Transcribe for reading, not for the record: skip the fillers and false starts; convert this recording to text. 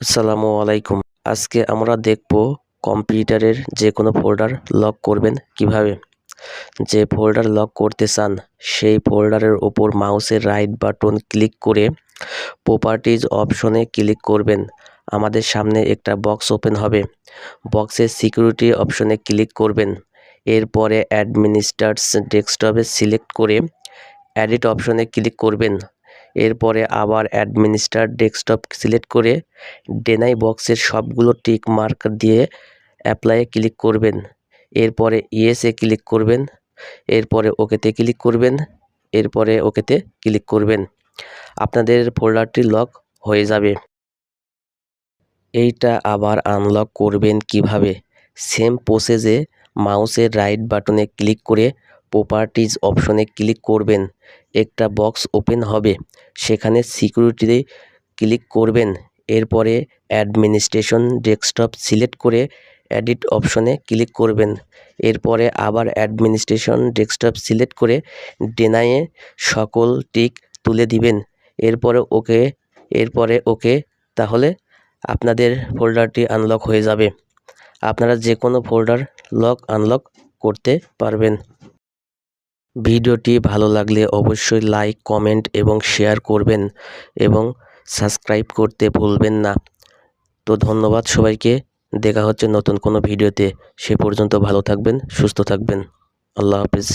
আসসালামু আলাইকুম। আজকে আমরা দেখব কম্পিউটারের যে কোনো ফোল্ডার লক করবেন কিভাবে। যে ফোল্ডার লক করতে চান সেই ফোল্ডারের ওপর মাউসের রাইট বাটন ক্লিক করে প্রপার্টিজ অপশনে ক্লিক করবেন। আমাদের সামনে একটা বক্স ওপেন হবে। বক্সের সিকিউরিটি অপশনে ক্লিক করবেন। এরপরে অ্যাডমিনিস্ট্রেটরস ডেস্কটপে সিলেক্ট করে এডিট অপশনে ক্লিক করবেন। এরপরে আবার অ্যাডমিনিস্ট্রেটর ডেস্কটপ সিলেক্ট করে ডেনাই বক্সের সবগুলো টিক মার্ক দিয়ে অ্যাপ্লাইয়ে ক্লিক করবেন। এরপরে ইয়েসে ক্লিক করবেন। এরপরে ওকেতে ক্লিক করবেন। এরপরে ওকেতে ক্লিক করবেন। আপনাদের ফোল্ডারটি লক হয়ে যাবে। এইটা আবার আনলক করবেন কিভাবে? সেম প্রসেসে মাউসের রাইট বাটনে ক্লিক করে প্রপার্টিজ অপশনে ক্লিক করবেন। একটা বক্স ওপেন হবে, সেখানে সিকিউরিটিতে ক্লিক করবেন। এরপরে অ্যাডমিনিস্ট্রেশন ডেস্কটপ সিলেক্ট করে এডিট অপশনে ক্লিক করবেন। এরপরে আবার অ্যাডমিনিস্ট্রেশন ডেস্কটপ সিলেক্ট করে ডেনাইয়ে সকল টিক তুলে দিবেন। এরপরে ওকে, তাহলে আপনাদের ফোল্ডারটি আনলক হয়ে যাবে। আপনারা যে কোনো ফোল্ডার লক আনলক করতে পারবেন। ভিডিওটি ভালো লাগলে অবশ্যই লাইক, কমেন্ট এবং শেয়ার করবেন এবং সাবস্ক্রাইব করতে ভুলবেন না। তো ধন্যবাদ সবাইকে। দেখা হচ্ছে নতুন কোনো ভিডিওতে। সে পর্যন্ত ভালো থাকবেন, সুস্থ থাকবেন। আল্লাহ হাফেজ।